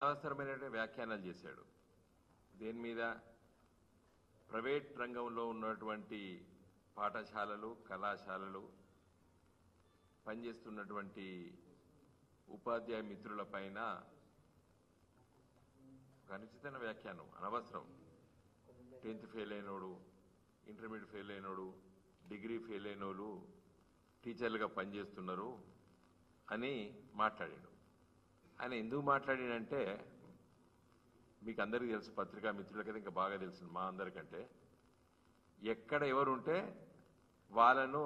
అనవసరమైన వ్యాఖ్యానాలు చేశాడు. దేని మీద? ప్రైవేట్ రంగంలో ఉన్నటువంటి పాఠశాలలు, కళాశాలలు పనిచేస్తున్నటువంటి ఉపాధ్యాయ మిత్రులపైన అనుచితమైన వ్యాఖ్యానం. అనవసరం. 10th ఫెయిల్ అయినోడు, ఇంటర్మీడియట్ ఫెయిల్ అయినోడు, డిగ్రీ ఫెయిల్ అయినోళ్ళు టీచర్లుగా పనిచేస్తున్నారు అని మాట్లాడాడు. ఆయన ఎందుకు మాట్లాడాడంటే, మీకు అందరికీ తెలుసు, పత్రికా మిత్రులకైతే ఇంకా బాగా తెలుసు మా అందరికంటే, ఎక్కడ ఎవరుంటే వాళ్ళను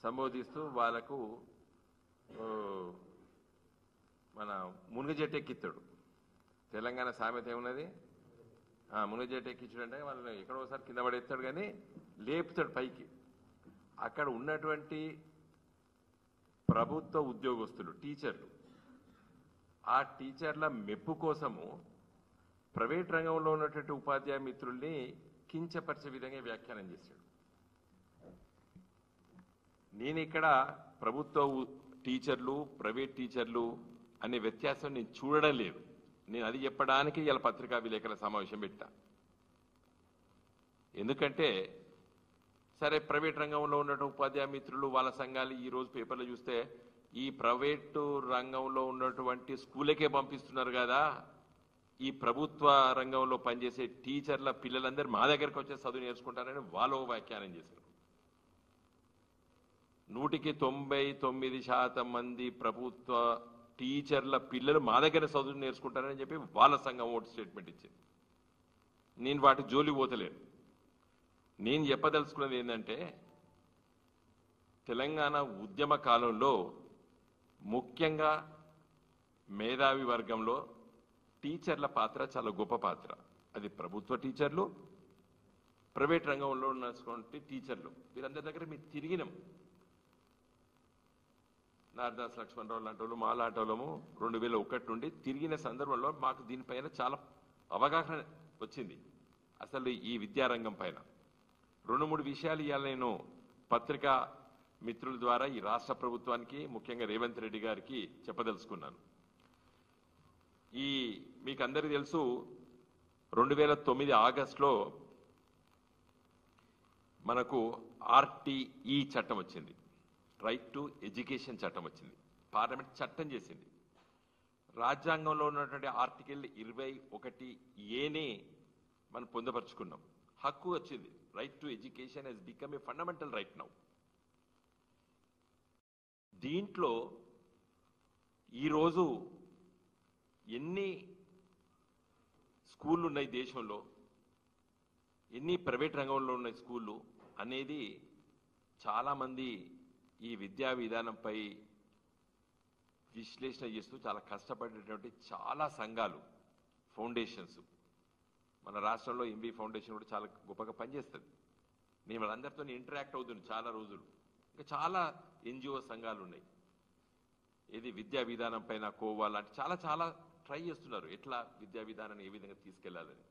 సంబోధిస్తూ వాళ్ళకు మన మునుగజెట్టెక్కిస్తాడు. తెలంగాణ సామెత ఏమున్నది? మునుగజెట్టెక్కించాడు అంటే వాళ్ళని ఎక్కడో ఒకసారి కింద పడేస్తాడు, కానీ లేపుతాడు పైకి. అక్కడ ఉన్నటువంటి ప్రభుత్వ ఉద్యోగస్తులు, టీచర్లు, ఆ టీచర్ల మెప్పు కోసము ప్రైవేట్ రంగంలో ఉన్నటువంటి ఉపాధ్యాయ మిత్రుల్ని కించపరిచే విధంగా వ్యాఖ్యానం చేశాడు. నేను ఇక్కడ ప్రభుత్వ టీచర్లు, ప్రైవేట్ టీచర్లు అనే వ్యత్యాసం నేను చూడడం లేదు. నేను అది చెప్పడానికి ఇలా పత్రికా విలేకరుల సమావేశం పెట్టా. ఎందుకంటే సరే, ప్రైవేట్ రంగంలో ఉన్నటువంటి ఉపాధ్యాయ మిత్రులు, వాళ్ళ సంఘాలు ఈరోజు పేపర్లో చూస్తే ఈ ప్రైవేటు రంగంలో ఉన్నటువంటి స్కూళ్ళకే పంపిస్తున్నారు కదా, ఈ ప్రభుత్వ రంగంలో పనిచేసే టీచర్ల పిల్లలందరూ మా దగ్గరకు వచ్చే చదువు నేర్చుకుంటారని వాళ్ళు వ్యాఖ్యానం చేశారు. 99% మంది ప్రభుత్వ టీచర్ల పిల్లలు మా దగ్గర చదువు నేర్చుకుంటారని చెప్పి వాళ్ళ సంఘం ఓటు స్టేట్మెంట్ ఇచ్చింది. నేను వాటి జోలి పోతలేను. నేను చెప్పదలుచుకున్నది ఏంటంటే, తెలంగాణ ఉద్యమ కాలంలో ముఖ్యంగా మేధావి వర్గంలో టీచర్ల పాత్ర చాలా గొప్ప పాత్ర. అది ప్రభుత్వ టీచర్లు, ప్రైవేట్ రంగంలో ఉన్నటువంటి టీచర్లు, వీరందరి దగ్గర మేము తిరిగినాం. నారదాస్ లక్ష్మణరావు లాంటి వాళ్ళు, మా లాంటి వాళ్ళము 2001 నుండి తిరిగిన సందర్భంలో మాకు దీనిపైన చాలా అవగాహన వచ్చింది. అసలు ఈ విద్యారంగం పైన 2-3 విషయాలు ఇవాళ నేను పత్రికా మిత్రుల ద్వారా ఈ రాష్ట్ర ప్రభుత్వానికి, ముఖ్యంగా రేవంత్ రెడ్డి గారికి చెప్పదలుచుకున్నాను. మీకు అందరికీ తెలుసు, 2009 ఆగస్టులో మనకు RTE చట్టం వచ్చింది, రైట్ టు ఎడ్యుకేషన్ చట్టం వచ్చింది. పార్లమెంట్ చట్టం చేసింది. రాజ్యాంగంలో ఉన్నటువంటి ఆర్టికల్ 21A మనం పొందపరుచుకున్నాం. హక్కు వచ్చింది. Right to education has become a fundamental right now. దీంట్లో ఈరోజు ఎన్ని స్కూళ్ళు ఉన్నాయి దేశంలో, ఎన్ని ప్రైవేట్ రంగంలో ఉన్న స్కూళ్ళు అనేది చాలామంది ఈ విద్యా విధానంపై విశ్లేషణ చేస్తూ చాలా కష్టపడేటువంటి చాలా సంఘాలు, ఫౌండేషన్స్, మన రాష్ట్రంలో MB ఫౌండేషన్ కూడా చాలా గొప్పగా పనిచేస్తుంది. నేను వాళ్ళందరితో ఇంటరాక్ట్ అవుతుంది చాలా రోజులు. ఇంకా చాలా NGO సంఘాలు ఉన్నాయి. ఇది విద్యా విధానం పైన కోవా లాంటి చాలా చాలా ట్రై చేస్తున్నారు, ఎట్లా విద్యా విధానాన్ని ఏ విధంగా తీసుకెళ్లాలని.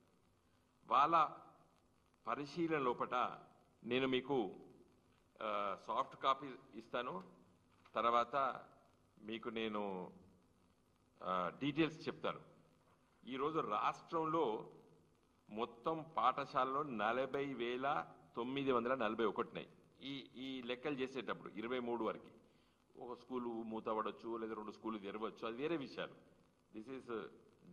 వాళ్ళ పరిశీలన లోపట నేను మీకు సాఫ్ట్ కాపీ ఇస్తాను. తర్వాత మీకు నేను డీటెయిల్స్ చెప్తాను. ఈరోజు రాష్ట్రంలో మొత్తం పాఠశాలలో 40,941 ఉన్నాయి. ఈ లెక్కలు చేసేటప్పుడు 23 వరకు ఒక స్కూలు మూతపడవచ్చు, లేదా 2 స్కూలు తెరవచ్చు, అది వేరే విషయాలు. దిస్ ఈస్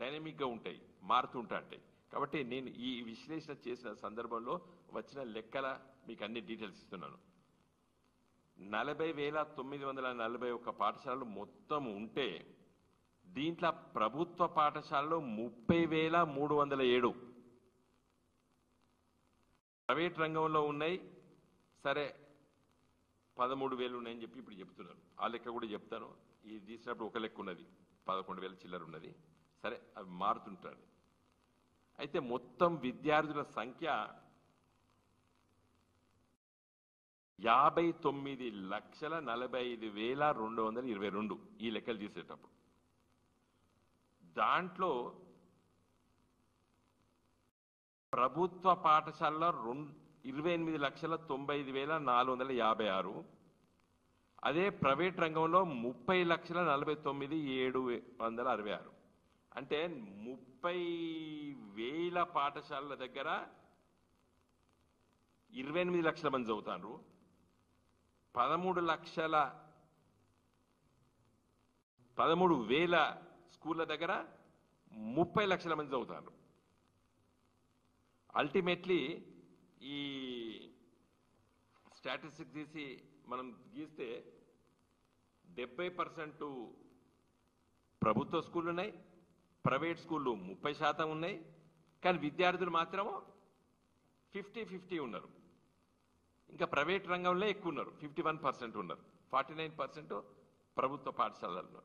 డైనమిక్గా ఉంటాయి, మారుతుంటాయి. కాబట్టి నేను ఈ విశ్లేషణ చేసిన సందర్భంలో వచ్చిన లెక్కల మీకు అన్ని డీటెయిల్స్ ఇస్తున్నాను. 40,941 పాఠశాలలు మొత్తం ఉంటే దీంట్లో ప్రభుత్వ పాఠశాలలో 30,307 ప్రైవేట్ రంగంలో ఉన్నాయి. సరే, 13,000 ఉన్నాయని చెప్పి ఇప్పుడు చెప్తున్నారు. ఆ లెక్క కూడా చెప్తాను. ఇది తీసినప్పుడు ఒక లెక్క ఉన్నది, 11,000 చిల్లర ఉన్నది. సరే, అవి మారుతుంటారు. అయితే మొత్తం విద్యార్థుల సంఖ్య 59,45,222 ఈ లెక్కలు తీసేటప్పుడు. దాంట్లో ప్రభుత్వ పాఠశాలలో 28,95,456, అదే ప్రైవేట్ రంగంలో 30,49,766. అంటే 30,000 పాఠశాలల దగ్గర 28 లక్షల మంది చదువుతారు. 13,000 స్కూళ్ళ దగ్గర 30 లక్షల మంది చదువుతారు. అల్టిమేట్లీ ఈ స్టాటిస్టిక్స్ తీసి మనం గీస్తే 70% ప్రభుత్వ స్కూళ్ళు ఉన్నాయి, ప్రైవేట్ స్కూళ్ళు 30% ఉన్నాయి. కానీ విద్యార్థులు మాత్రం 50-50 ఉన్నారు. ఇంకా ప్రైవేట్ రంగంలో ఎక్కువ ఉన్నారు, 51% ఉన్నారు. 49% ప్రభుత్వ పాఠశాలల్లో.